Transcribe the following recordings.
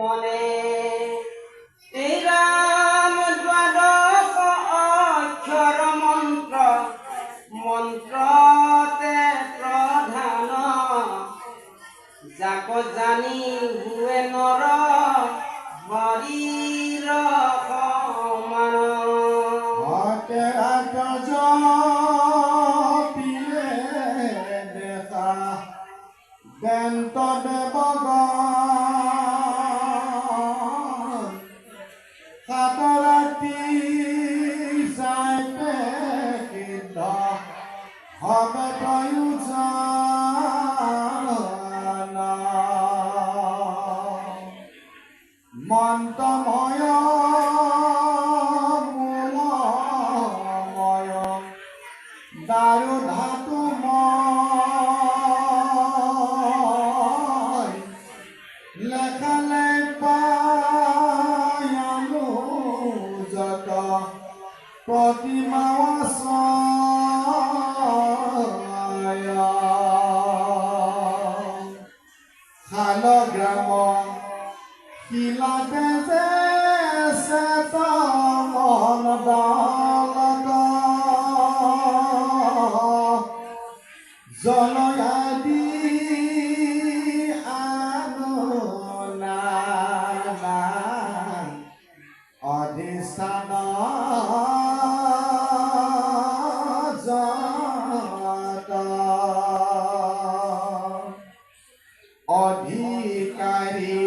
মনে এই ৰাম দ্বাদশ অক্ষৰ মন্ত্ৰতে প্ৰধান যাক জানি হুৱে নৰ হৰিৰ সমান বেন্ত দেৱগণ সাতৰাতি চাইতে সিদ্ধ হবে প্ৰয়োজন মন্ত্ৰময় মূলময় দাৰু ধাতু লেখালে পায়ানো যত প্ৰতিমা শালগ্ৰাম শিলাতে যে চেত মন দালত জলয়াদি অধিষ্ঠান অধিকাৰী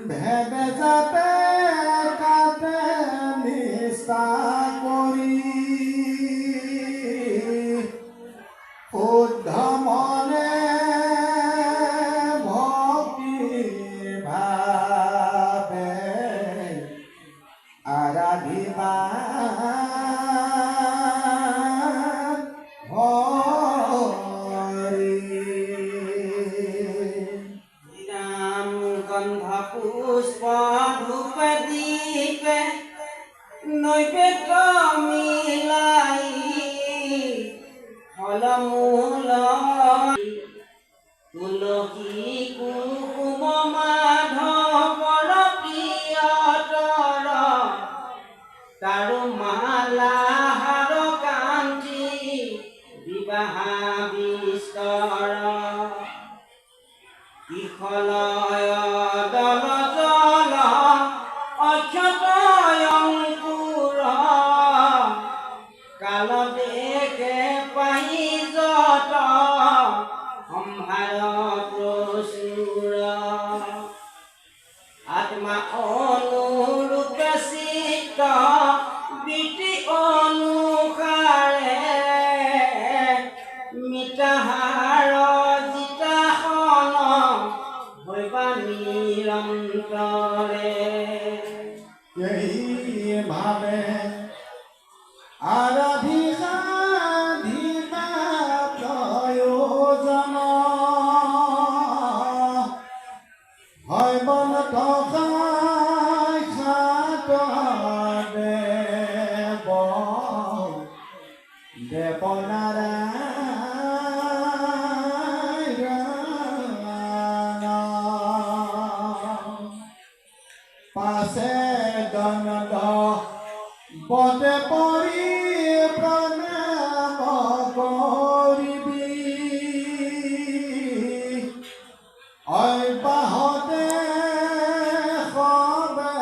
ভেদে যাতে কাতে নিষ্ঠা কৰি শুদ্ধ মনে ভক্তি ভাবে আৰাধিবা ৰাম গন্ধ পুষ্প ধূপ দীপে নৈবেদ্য মিলাই ফল মূল তুলসী কুকুম মাধৱৰ প্ৰিয়তৰ তাৰো মালা হাৰ কাঞ্চি বিবাহ বিস্তৰ ইখলয় দল জল অক্ষত অংকুৰ কাল দেখে পাহি যত সম্ভাৰ প্ৰচুৰ আত্মা অনুৰূপে চিত্ত বৃত্তি অনুসাৰে মিতাহাৰ জিতাসন হৈবা নিৰন্তৰে এই ভাবে আৰাধিকা ধিকা প্ৰয়োজন হয় বন থকা পাছে দণ্ড পদে পৰি প্ৰণাম কৰিবি অব্যাহতে সবে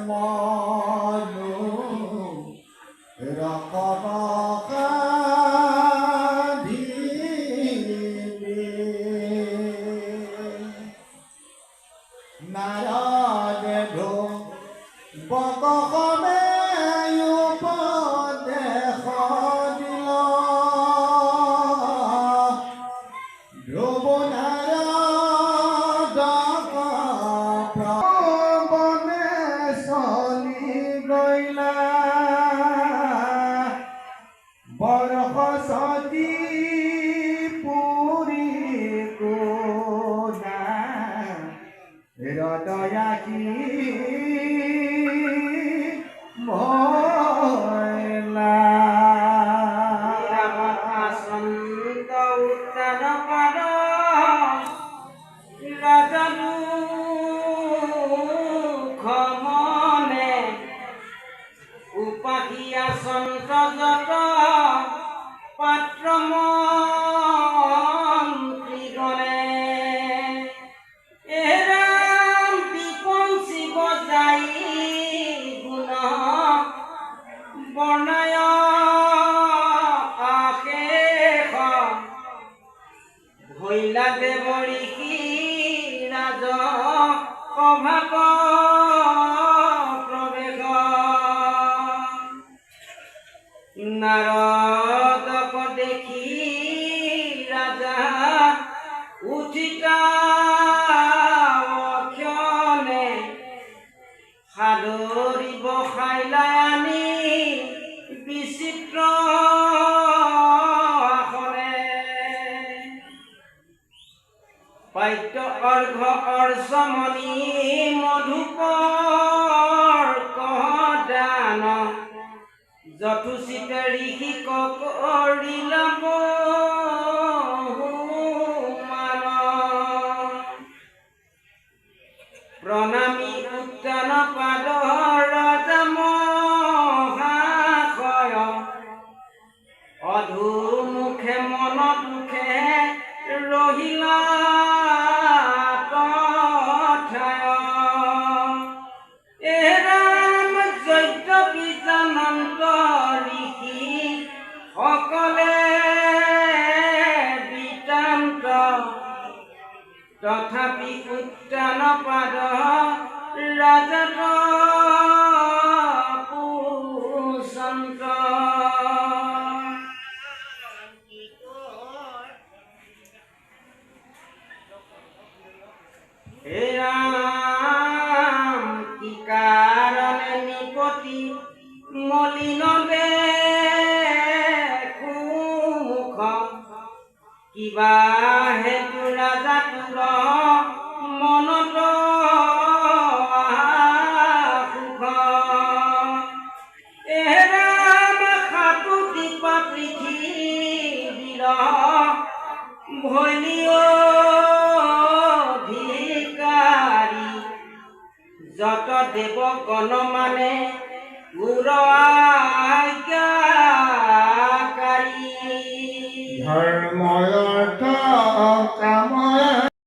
মনো ৰকৰকা নাৰদ বকমে উপদেশ দিল ধ্ৰুৱ নাৰদ প্ৰবনে চলি গইলা বৰষ সতী পুৰী কোনা হৃদয়াকি ময়লা আচন্ত উত্তান পাৰ ৰাজানো সভাত প্ৰৱেশ নাৰদক দেখি ৰাজা উঠিতা ক্ষণে সাদৰি বসাইলা আনি বিচিত্ৰ আসনে পাইত অৰ্ঘ অৰ্চমণি মধুকৰ কদান যথোচিত ঋষি কৰিলা বহুমান প্ৰণামী উত্তান পাদ ৰজা মহাশয় অধুমুখে মন দুখে ৰহিলা তথায় এ ৰাম যদ্যপি জানন্ত ঋষি সকলে বিতান্ত তথাপি উত্তান পাদ ৰাজত পুষন্ত হে ৰাম কি কাৰণে নিপতি মলিন দেখো মুখ কিবা হেতু ৰাজা তোৰ মনত সুখ এ ৰাম সাতু দীপা পৃথিৱীৰ ভৈলিও যত দেৱ গণ মানে গুৰ আজ্ঞাকাৰী ধৰ্ময় অৰ্থ কাময়